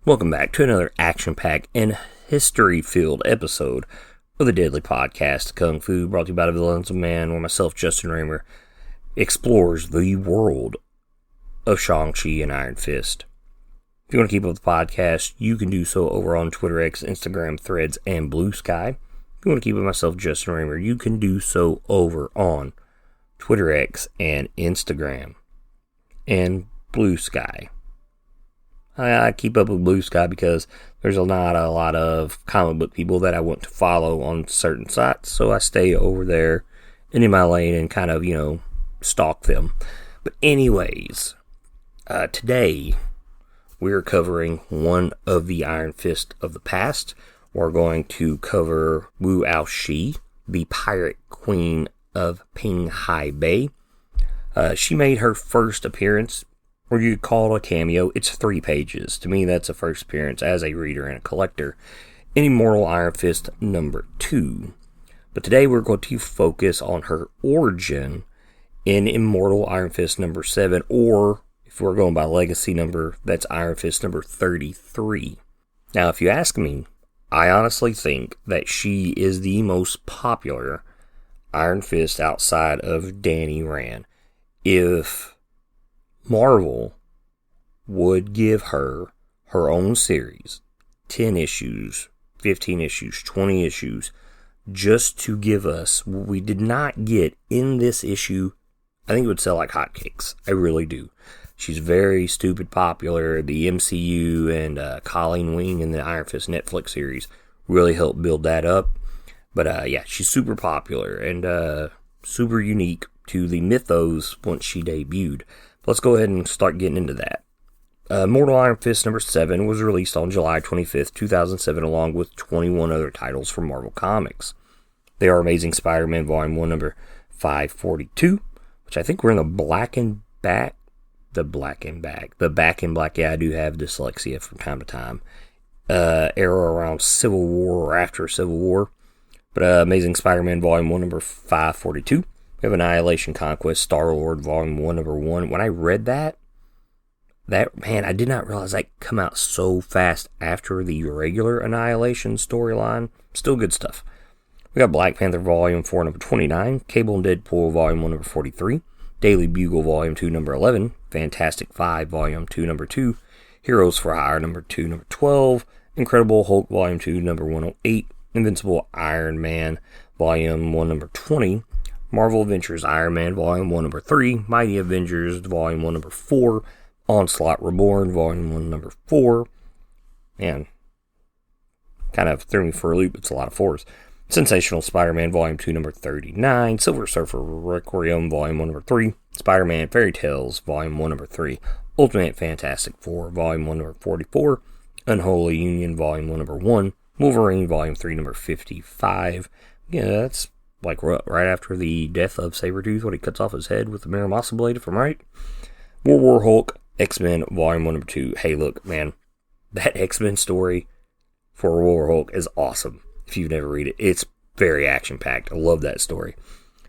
Welcome back to another action-packed and history-filled episode of the Deadly Podcast, Kung Fu, brought to you by the Villains of Man, where myself, Justin Raymer, explores the world of Shang-Chi and Iron Fist. If you want to keep up with the podcast, you can do so over on Twitter, X, Instagram, Threads, and Blue Sky. If you want to keep up with myself, Justin Raymer, you can do so over on Twitter, X, and Instagram, and Blue Sky. I keep up with Blue Sky because there's not a lot of comic book people that I want to follow on certain sites, so I stay over there and in my lane and kind of, stalk them. But anyways, today we're covering one of the Iron Fist of the past. We're going to cover Wu Ao-Shi, the pirate queen of Pinghai Bay. She made her first appearance, or you could call it a cameo. It's 3 pages. To me, that's a first appearance as a reader and a collector in Immortal Iron Fist number 2. But today we're going to focus on her origin in Immortal Iron Fist number 7, or if we're going by legacy number, that's Iron Fist number 33. Now, if you ask me, I honestly think that she is the most popular Iron Fist outside of Danny Rand. If Marvel would give her own series, 10 issues, 15 issues, 20 issues, just to give us what we did not get in this issue, I think it would sell like hotcakes. I really do. She's very stupid popular. The MCU and Colleen Wing and the Iron Fist Netflix series really helped build that up. But yeah, she's super popular and super unique to the mythos once she debuted. Let's go ahead and start getting into that. Immortal Iron Fist number 7 was released on July 25th, 2007, along with 21 other titles from Marvel Comics. They are Amazing Spider-Man Volume 1, number 542, which I think we're in the black and black. Yeah, I do have dyslexia from time to time. Era around Civil War or after Civil War. But Amazing Spider-Man Volume 1, number 542. We have Annihilation Conquest, Star-Lord, Volume 1, number 1. When I read that, man, I did not realize that come out so fast after the regular Annihilation storyline. Still good stuff. We got Black Panther Volume 4, number 29. Cable and Deadpool, Volume 1, number 43. Daily Bugle, Volume 2, number 11. Fantastic 5, Volume 2, number 2. Heroes for Hire, number 2, number 12. Incredible Hulk, Volume 2, number 108. Invincible Iron Man, Volume 1, number 20. Marvel Adventures Iron Man, Volume 1, number 3. Mighty Avengers, Volume 1, number 4. Onslaught Reborn, Volume 1, number 4. Man, kind of threw me for a loop. It's a lot of 4s. Sensational Spider-Man, Volume 2, number 39. Silver Surfer Requiem, Volume 1, number 3. Spider-Man Fairy Tales, Volume 1, number 3. Ultimate Fantastic Four, Volume 1, number 44. Unholy Union, Volume 1, number 1. Wolverine, Volume 3, number 55. Yeah, that's like right after the death of Sabretooth when he cuts off his head with the Miramasa blade, if I'm right. World War Hulk, X-Men, Volume 1, number 2. Hey, look, man, that X-Men story for World War Hulk is awesome. If you've never read it, it's very action-packed. I love that story.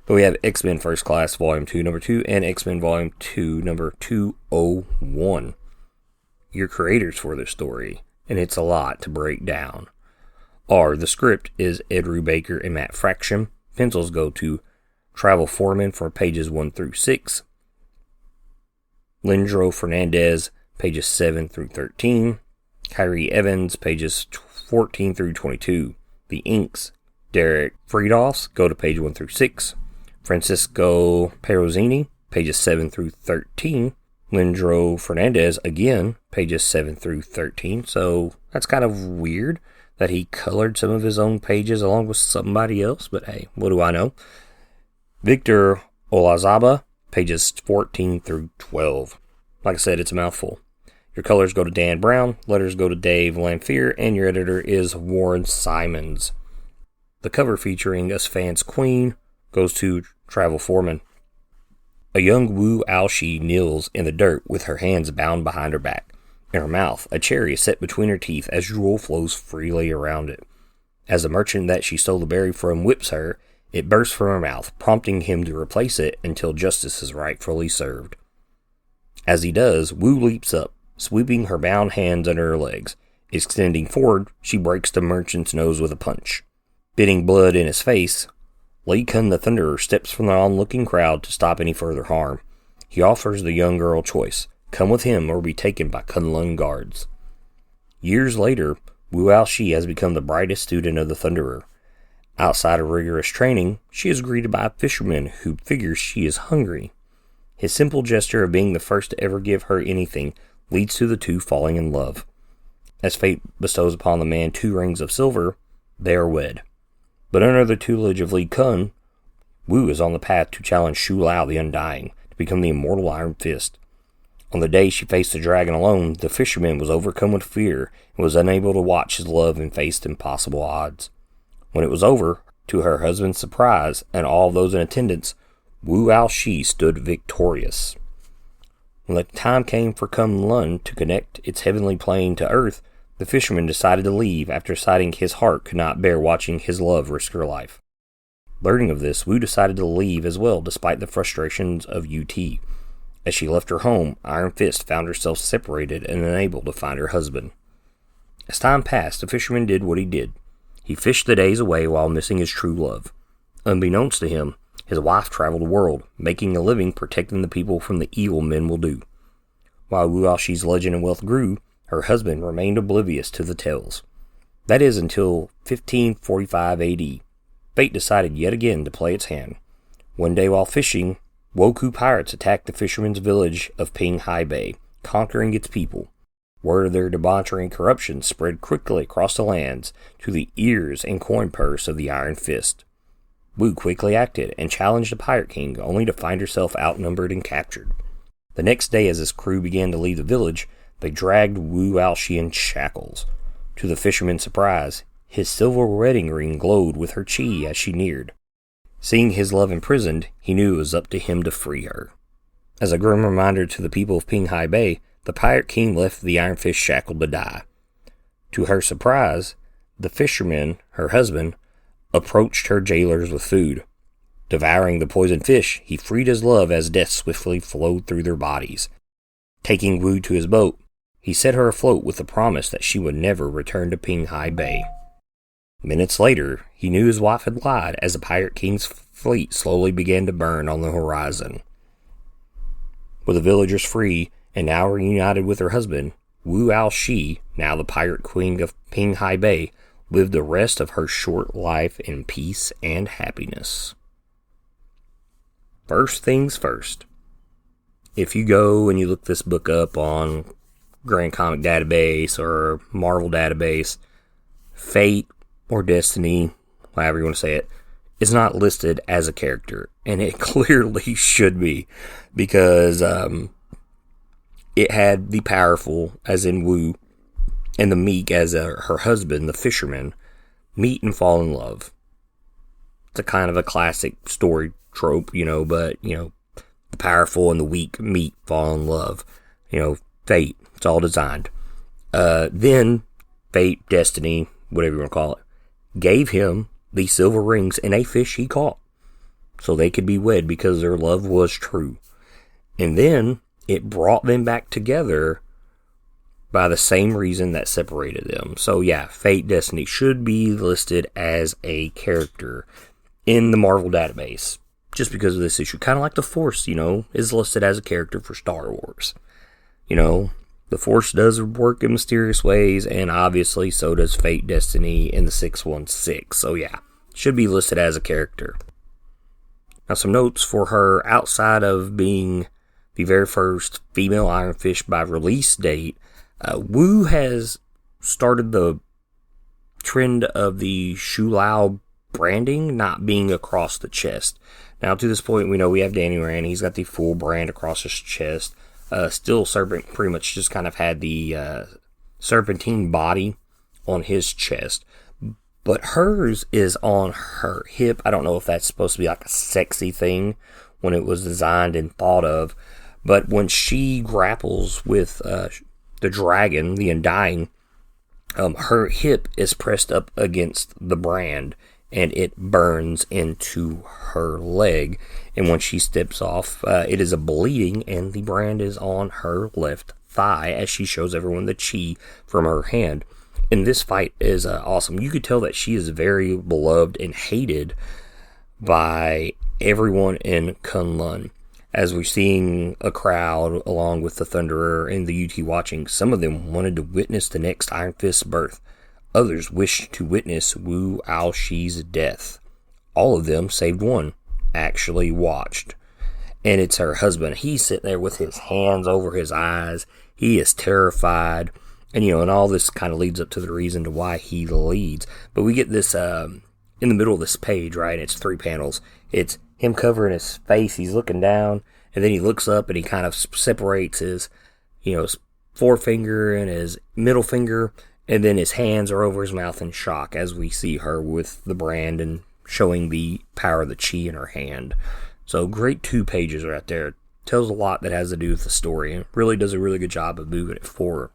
But we have X-Men First Class, Volume 2, number 2, and X-Men Volume 2, number 201. Your creators for this story, and it's a lot to break down, the script is Ed Brubaker and Matt Fraction. Pencils go to Travel Foreman for pages 1 through 6. Lindro Fernandez, pages 7 through 13. Kyrie Evans, pages 14 through 22. The inks, Derek Friedhoffs, go to page 1 through 6. Francisco Perozzini, pages 7 through 13. Lindro Fernandez, again, pages 7 through 13. So that's kind of weird that he colored some of his own pages along with somebody else, but hey, what do I know? Victor Olazaba, pages 14 through 12. Like I said, it's a mouthful. Your colors go to Dan Brown, letters go to Dave Lamphere, and your editor is Warren Simons. The cover featuring Asfan's Queen goes to Travel Foreman. A young Wu Ao-Shi kneels in the dirt with her hands bound behind her back. In her mouth, a cherry is set between her teeth as drool flows freely around it. As the merchant that she stole the berry from whips her, it bursts from her mouth, prompting him to replace it until justice is rightfully served. As he does, Wu leaps up, sweeping her bound hands under her legs. Extending forward, she breaks the merchant's nose with a punch. Spitting blood in his face, Kun the Thunderer steps from the onlooking crowd to stop any further harm. He offers the young girl choice: come with him or be taken by Kun-Lun guards. Years later, Ao-Shi has become the brightest student of the Thunderer. Outside of rigorous training, she is greeted by a fisherman who figures she is hungry. His simple gesture of being the first to ever give her anything leads to the two falling in love. As fate bestows upon the man 2 rings of silver, they are wed. But under the tutelage of Kun, Wu is on the path to challenge Shu Lao the Undying to become the Immortal Iron Fist. On the day she faced the dragon alone, the fisherman was overcome with fear and was unable to watch his love and faced impossible odds. When it was over, to her husband's surprise and all of those in attendance, Ao-Shi stood victorious. When the time came for Kun-Lun to connect its heavenly plane to earth, the fisherman decided to leave after deciding his heart could not bear watching his love risk her life. Learning of this, Wu decided to leave as well despite the frustrations of UT. As she left her home, Iron Fist found herself separated and unable to find her husband. As time passed, the fisherman did what he did. He fished the days away while missing his true love. Unbeknownst to him, his wife traveled the world, making a living protecting the people from the evil men will do. While Ao-Shi's legend and wealth grew, her husband remained oblivious to the tales. That is until 1545 AD. Fate decided yet again to play its hand. One day while fishing, Wokou pirates attacked the fishermen's village of Pinghai Bay, conquering its people. Word of their debauchery and corruption spread quickly across the lands to the ears and coin purse of the Iron Fist. Wu quickly acted and challenged the Pirate King, only to find herself outnumbered and captured. The next day, as his crew began to leave the village, they dragged Ao-Shi in shackles. To the fisherman's surprise, his silver wedding ring glowed with her chi as she neared. Seeing his love imprisoned, he knew it was up to him to free her. As a grim reminder to the people of Pinghai Bay, the Pirate King left the Iron Fist shackled to die. To her surprise, the fisherman, her husband, approached her jailers with food. Devouring the poisoned fish, he freed his love as death swiftly flowed through their bodies. Taking Wu to his boat, he set her afloat with the promise that she would never return to Pinghai Bay. Minutes later, he knew his wife had lied as the Pirate King's fleet slowly began to burn on the horizon. With the villagers free and now reunited with her husband, Ao-Shi, now the Pirate Queen of Pinghai Bay, lived the rest of her short life in peace and happiness. First things first. If you go and you look this book up on Grand Comic Database or Marvel Database, Fate or Destiny, however you want to say it, is not listed as a character. And it clearly should be, because it had the powerful, as in Wu, and the meek, as her husband, the fisherman, meet and fall in love. It's a kind of a classic story trope, but, the powerful and the weak meet, fall in love. Fate, it's all designed. Then, Fate, Destiny, whatever you want to call it, gave him the silver rings and a fish he caught, so they could be wed because their love was true. And then, it brought them back together by the same reason that separated them. So yeah, Fate, Destiny should be listed as a character in the Marvel database, just because of this issue. Kind of like the Force, is listed as a character for Star Wars. The Force does work in mysterious ways, and obviously so does Fate, Destiny in the 616. So yeah, should be listed as a character. Now some notes for her: outside of being the very first female Iron Fist by release date, Wu has started the trend of the Shu Lao branding not being across the chest. Now, to this point, we know we have Danny Rand. He's got the full brand across his chest. Still, Serpent pretty much just kind of had the serpentine body on his chest. But hers is on her hip. I don't know if that's supposed to be like a sexy thing when it was designed and thought of. But when she grapples with the dragon, the Undying, her hip is pressed up against the brand, and it burns into her leg. And when she steps off, it is a bleeding, and the brand is on her left thigh as she shows everyone the chi from her hand. And this fight is awesome. You could tell that she is very beloved and hated by everyone in Kun-Lun. As we're seeing a crowd along with the Thunderer and the UT watching, some of them wanted to witness the next Iron Fist's birth. Others wished to witness Wu Ao-Shi's death. All of them, save one, actually watched. And it's her husband. He's sitting there with his hands over his eyes. He is terrified. And, and all this kind of leads up to the reason to why he leads. But we get this in the middle of this page, right? It's 3 panels. It's him covering his face. He's looking down. And then he looks up and he kind of separates his, his forefinger and his middle finger. And then his hands are over his mouth in shock as we see her with the brand and showing the power of the chi in her hand. So great 2 pages right there. Tells a lot that has to do with the story and really does a really good job of moving it forward.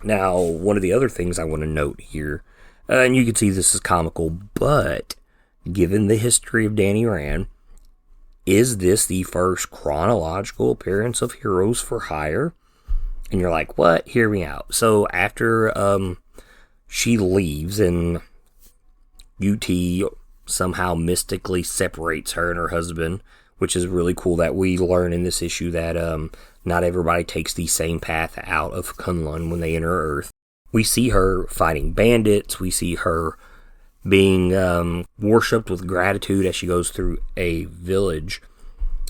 Now, one of the other things I want to note here, and you can see this is comical, but given the history of Danny Rand, is this the first chronological appearance of Heroes for Hire? And you're like, what? Hear me out. So after she leaves and UT somehow mystically separates her and her husband, which is really cool that we learn in this issue that not everybody takes the same path out of Kun-Lun when they enter Earth. We see her fighting bandits. We see her being worshipped with gratitude as she goes through a village.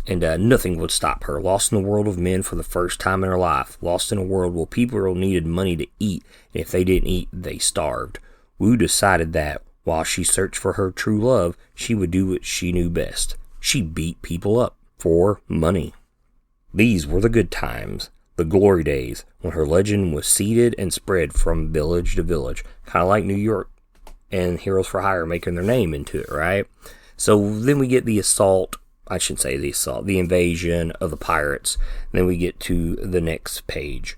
And nothing would stop her. Lost in the world of men for the first time in her life. Lost in a world where people needed money to eat. And if they didn't eat, they starved. Wu decided that while she searched for her true love, she would do what she knew best. She beat people up for money. These were the good times, the glory days, when her legend was seeded and spread from village to village. Kind of like New York and Heroes for Hire making their name into it, right? So then we get the assault. I shouldn't say the assault, the invasion of the pirates. And then we get to the next page.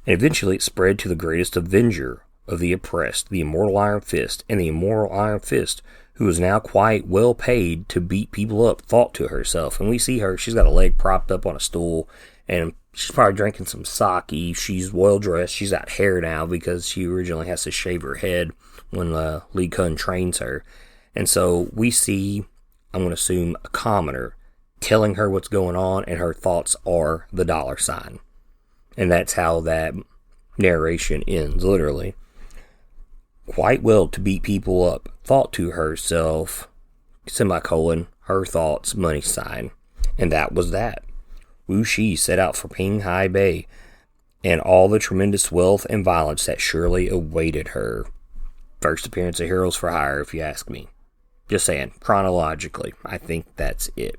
And eventually it spread to the greatest avenger of the oppressed, the Immortal Iron Fist. And the Immortal Iron Fist, who is now quite well paid to beat people up, thought to herself. And we see her, she's got a leg propped up on a stool, and she's probably drinking some sake. She's well dressed. She's got hair now because she originally has to shave her head when Lee Kun trains her. And so we see, I'm going to assume, a commoner telling her what's going on, and her thoughts are the $sign. And that's how that narration ends, literally. Quite well to beat people up, thought to herself, semicolon, her thoughts, money sign. And that was that. Wu-Shi set out for Pinghai Bay, and all the tremendous wealth and violence that surely awaited her. First appearance of Heroes for Hire, if you ask me. Just saying, chronologically, I think that's it.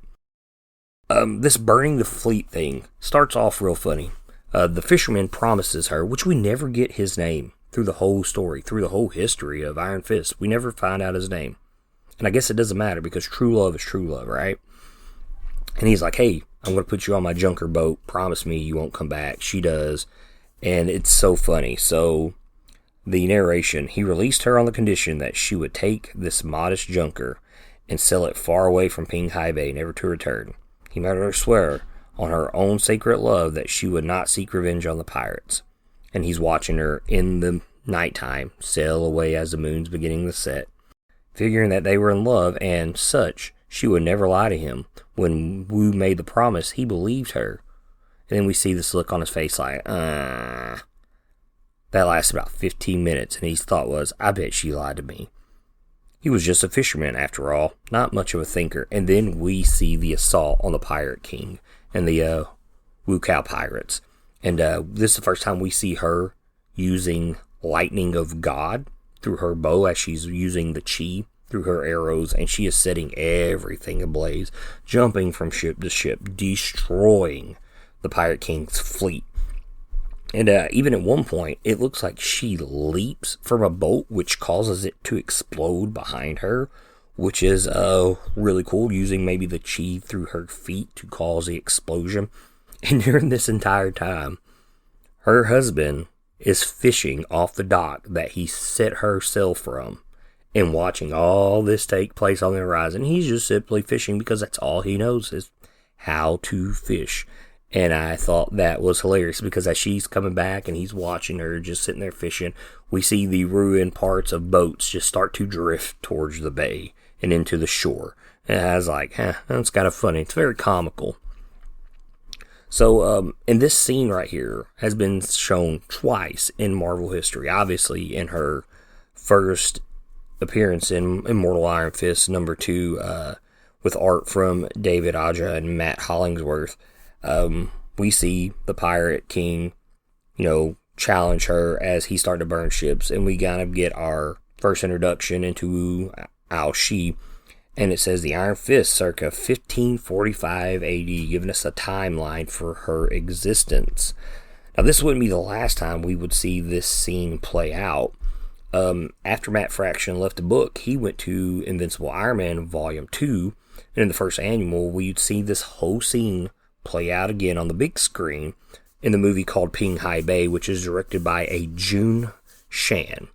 This burning the fleet thing starts off real funny. The fisherman promises her, which we never get his name through the whole story, through the whole history of Iron Fist. We never find out his name. And I guess it doesn't matter because true love is true love, right? And he's like, hey, I'm going to put you on my junker boat. Promise me you won't come back. She does. And it's so funny. So the narration, he released her on the condition that she would take this modest junker and sell it far away from Pinghai Bay, never to return. He made her swear on her own sacred love that she would not seek revenge on the pirates. And he's watching her in the nighttime sail away as the moon's beginning to set, figuring that they were in love and such, she would never lie to him. When Wu made the promise, he believed her. And then we see this look on his face like, That lasted about 15 minutes, and his thought was, I bet she lied to me. He was just a fisherman, after all, not much of a thinker. And then we see the assault on the Pirate King and the Wu Cow pirates. And this is the first time we see her using lightning of God through her bow as she's using the chi through her arrows, and she is setting everything ablaze, jumping from ship to ship, destroying the Pirate King's fleet. And even at one point, it looks like she leaps from a boat, which causes it to explode behind her, which is really cool, using maybe the chi through her feet to cause the explosion. And during this entire time, her husband is fishing off the dock that he set her sail from and watching all this take place on the horizon. He's just simply fishing because that's all he knows is how to fish. And I thought that was hilarious because as she's coming back and he's watching her just sitting there fishing, we see the ruined parts of boats just start to drift towards the bay and into the shore. And I was like, that's kind of funny. It's very comical. So, and this scene right here has been shown twice in Marvel history. Obviously, in her first appearance in Immortal Iron Fist #2, with art from David Aja and Matt Hollingsworth. We see the Pirate King, challenge her as he started to burn ships, and we kind of get our first introduction into Ao-Shi, and it says the Iron Fist circa 1545 AD, giving us a timeline for her existence. Now, this wouldn't be the last time we would see this scene play out. After Matt Fraction left the book, he went to Invincible Iron Man Volume 2, and in the first annual, we'd see this whole scene play out again on the big screen in the movie called Pinghai Bay, which is directed by a Jun Shan.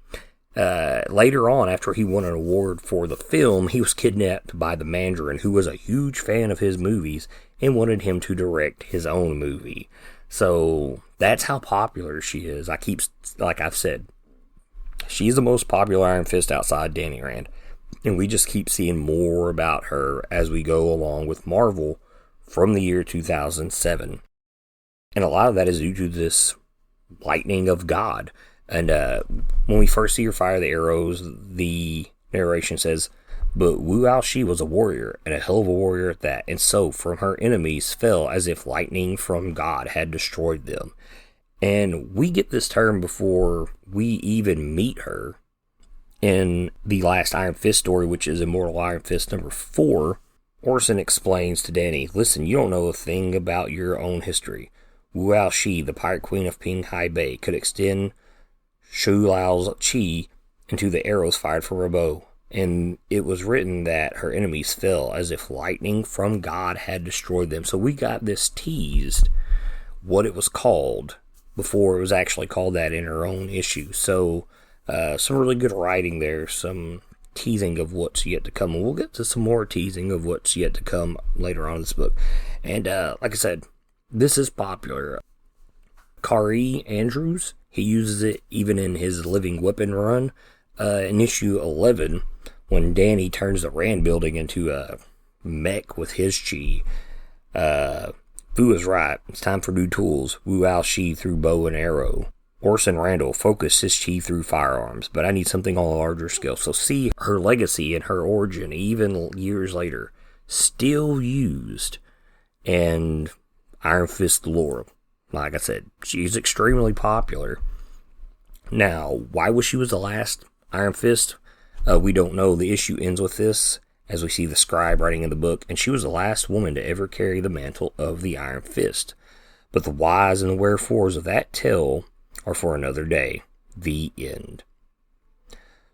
Later on, after he won an award for the film, he was kidnapped by the Mandarin, who was a huge fan of his movies and wanted him to direct his own movie. So that's how popular she is. Like I've said, she's the most popular Iron Fist outside Danny Rand. And we just keep seeing more about her as we go along with Marvel from the year 2007. And a lot of that is due to this lightning of God. And when we first see her fire the arrows, the narration says, "But Wu Ao-Shi was a warrior, and a hell of a warrior at that, and so from her enemies fell as if lightning from God had destroyed them." And we get this term before we even meet her in the last Iron Fist story, which is Immortal Iron Fist #4. Orson explains to Danny, "Listen, you don't know a thing about your own history. Wu Ao-Shi, the Pirate Queen of Pinghai Bay, could extend Shu Lao's chi into the arrows fired from her bow, and it was written that her enemies fell as if lightning from God had destroyed them." So we got this teased, what it was called, before it was actually called that in her own issue. So some really good writing there, some teasing of what's yet to come, and we'll get to some more teasing of what's yet to come later on in this book. And like I said, this is popular. Kari Andrews, he uses it even in his Living Weapon run. In issue 11, when Danny turns the Rand building into a mech with his chi, Fu is right. It's time for new tools. Wu Ao-Shi through bow and arrow. Orson Randall focused his chi through firearms, but I need something on a larger scale. So see her legacy and her origin, even years later, still used in Iron Fist lore. Like I said, she's extremely popular. Now, why was she the last Iron Fist? We don't know. The issue ends with this, as we see the scribe writing in the book, and she was the last woman to ever carry the mantle of the Iron Fist. But the whys and the wherefores of that tale are for another day. The end.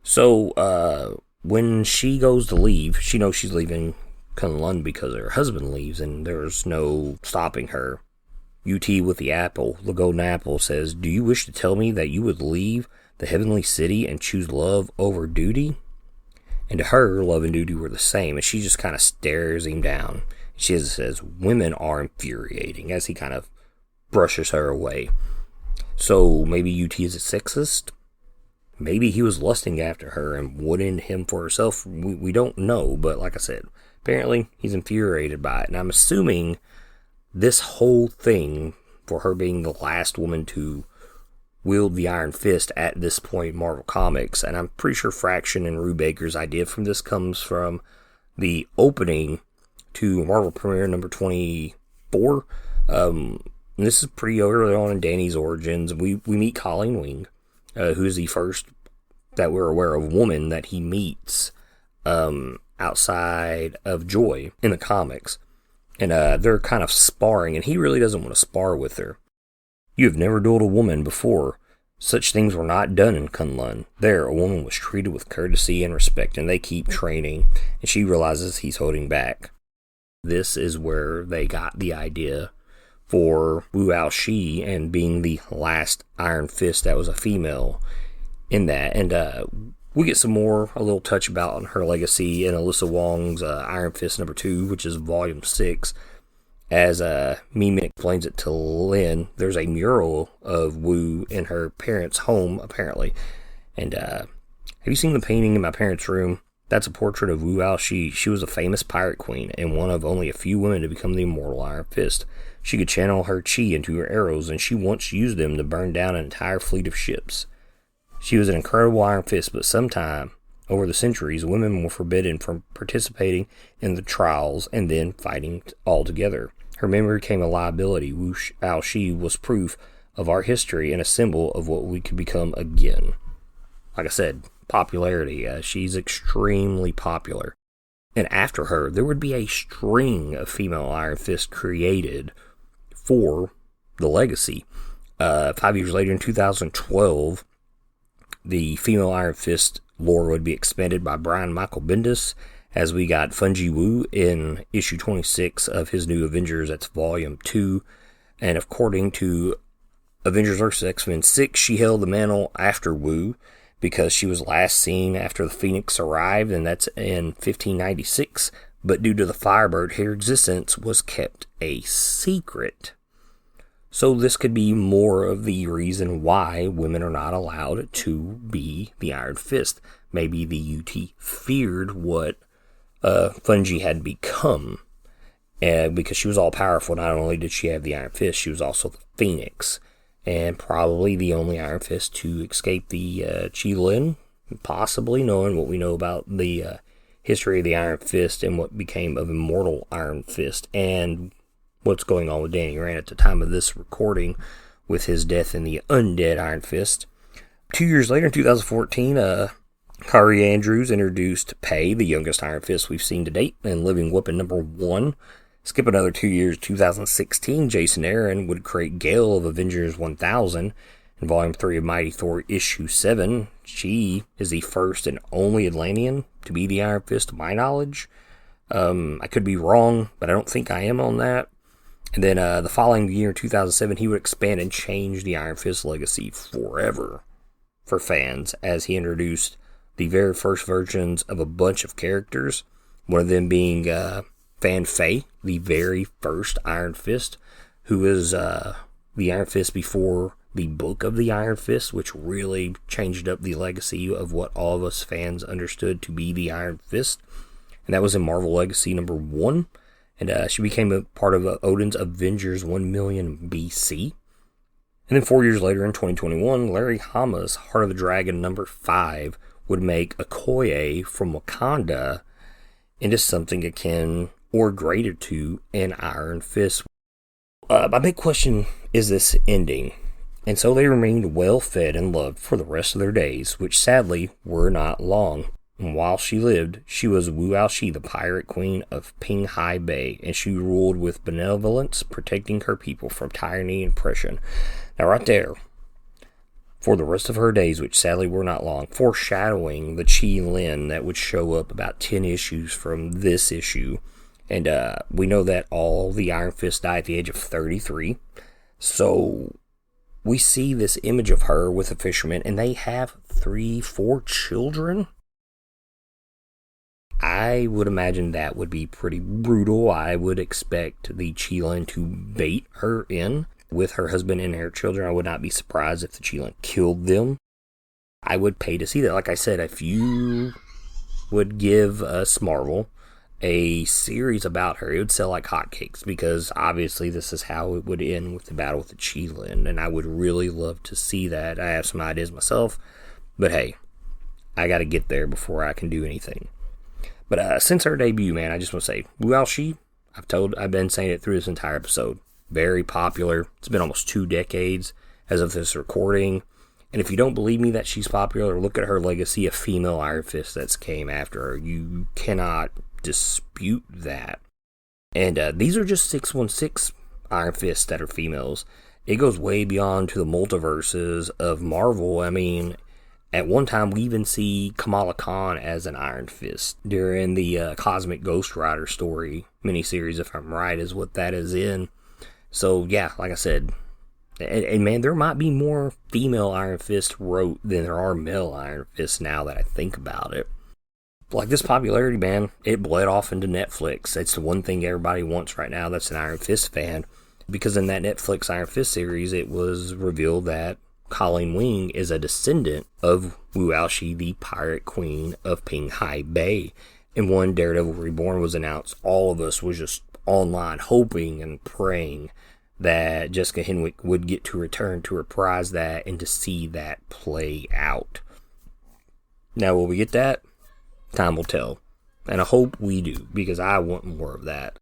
So, when she goes to leave, she knows she's leaving Kun-Lun because her husband leaves, and there's no stopping her. UT with the apple, the golden apple, says, "Do you wish to tell me that you would leave the heavenly city and choose love over duty?" And to her, love and duty were the same, and she just kind of stares him down. She says, "Women are infuriating," as he kind of brushes her away. So maybe UT is a sexist? Maybe he was lusting after her and wanted him for herself. We don't know, but like I said, apparently he's infuriated by it. And I'm assuming this whole thing, for her being the last woman to wield the Iron Fist at this point in Marvel Comics, and I'm pretty sure Fraction and Rue Baker's idea from this comes from the opening to Marvel Premiere number 24. And this is pretty early on in Danny's origins. We meet Colleen Wing, who is the first that we're aware of woman that he meets outside of Joy in the comics. And they're kind of sparring, and he really doesn't want to spar with her. "You have never dueled a woman before. Such things were not done in Kun-Lun. There, a woman was treated with courtesy and respect, and they keep training." And she realizes he's holding back. This is where they got the idea for Wu Ao-Shi and being the last Iron Fist that was a female in that. And we get a little touch about her legacy in Alyssa Wong's Iron Fist #2, which is volume 6. As Mimi explains it to Lin, there's a mural of Wu in her parents' home, apparently. And have you seen the painting in my parents' room? That's a portrait of Wu Ao-Shi. She was a famous pirate queen and one of only a few women to become the Immortal Iron Fist. She could channel her chi into her arrows, and she once used them to burn down an entire fleet of ships. She was an incredible Iron Fist, but sometime over the centuries, women were forbidden from participating in the trials and then fighting altogether. Her memory became a liability. Wu Ao-Shi was proof of our history and a symbol of what we could become again. Like I said, popularity. She's extremely popular. And after her, there would be a string of female Iron Fists created for the legacy. 5 years later, in 2012, the female Iron Fist lore would be expanded by Brian Michael Bendis, as we got Fungi Wu in issue 26 of his new Avengers. That's volume 2. And according to Avengers vs. X-Men 6, she held the mantle after Wu because she was last seen after the Phoenix arrived, and that's in 1596. But due to the Firebird, her existence was kept a secret. So this could be more of the reason why women are not allowed to be the Iron Fist. Maybe the UT feared what Fungi had become. Because she was all powerful, not only did she have the Iron Fist, she was also the Phoenix. And probably the only Iron Fist to escape the Qilin, possibly, knowing what we know about the history of the Iron Fist and what became of Immortal Iron Fist, and what's going on with Danny Rand at the time of this recording with his death in the Undead Iron Fist. 2 years later, in 2014, Kari Andrews introduced Pei, the youngest Iron Fist we've seen to date, and living weapon number 1. Skip another 2 years, 2016, Jason Aaron would create Gale of Avengers 1000 in Volume 3 of Mighty Thor issue 7. She is the first and only Atlantean to be the Iron Fist, to my knowledge. I could be wrong, but I don't think I am on that. And then the following year, 2007, he would expand and change the Iron Fist legacy forever for fans, as he introduced the very first versions of a bunch of characters, one of them being Fan Fei, the very first Iron Fist, who is the Iron Fist before the Book of the Iron Fist, which really changed up the legacy of what all of us fans understood to be the Iron Fist. And that was in Marvel Legacy number 1. And she became a part of Odin's Avengers 1 million BC. And then 4 years later, in 2021, Larry Hama's Heart of the Dragon number 5 would make Okoye from Wakanda into something akin or greater to an Iron Fist. My big question is this ending. And so they remained well fed and loved for the rest of their days, which sadly were not long. And while she lived, she was Wu Ao-Shi, the pirate queen of Pinghai Bay, and she ruled with benevolence, protecting her people from tyranny and oppression. Now right there, for the rest of her days, which sadly were not long, foreshadowing the Qilin that would show up about 10 issues from this issue. And we know that all the Iron Fists die at the age of 33. So we see this image of her with a fisherman, and they have 3-4 children. I would imagine that would be pretty brutal. I would expect the Qilin to bait her in with her husband and her children. I would not be surprised if the Qilin killed them. I would pay to see that. Like I said, if you would give us Marvel a series about her, it would sell like hotcakes, because obviously this is how it would end with the battle with the Qilin, and I would really love to see that. I have some ideas myself, but hey, I got to get there before I can do anything. But since her debut, man, I just want to say, Wu Ao-Shi, I've been saying it through this entire episode, very popular. It's been almost 2 decades as of this recording. And if you don't believe me that she's popular, look at her legacy of female Iron Fist that's came after her. You cannot dispute that. And these are just 616 Iron Fists that are females. It goes way beyond to the multiverses of Marvel. I mean, at one time, we even see Kamala Khan as an Iron Fist during the Cosmic Ghost Rider story miniseries, if I'm right, is what that is in. So, yeah, like I said, and man, there might be more female Iron Fist wrote than there are male Iron Fists now that I think about it. Like, this popularity, man, it bled off into Netflix. It's the one thing everybody wants right now that's an Iron Fist fan. Because in that Netflix Iron Fist series, it was revealed that Colleen Wing is a descendant of Ao-Shi, the pirate queen of Pinghai Bay. And when Daredevil Reborn was announced, all of us was just online hoping and praying that Jessica Henwick would get to return to reprise that and to see that play out. Now, will we get that? Time will tell. And I hope we do, because I want more of that.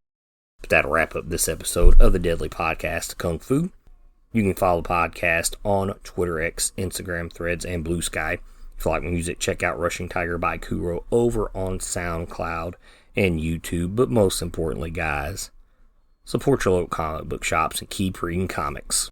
But that'll wrap up this episode of the Deadly Podcast Kung Fu. You can follow the podcast on Twitter, X, Instagram, Threads, and Blue Sky. If you like music, check out Rushing Tiger by Kuro over on SoundCloud and YouTube. But most importantly, guys, support your local comic book shops and keep reading comics.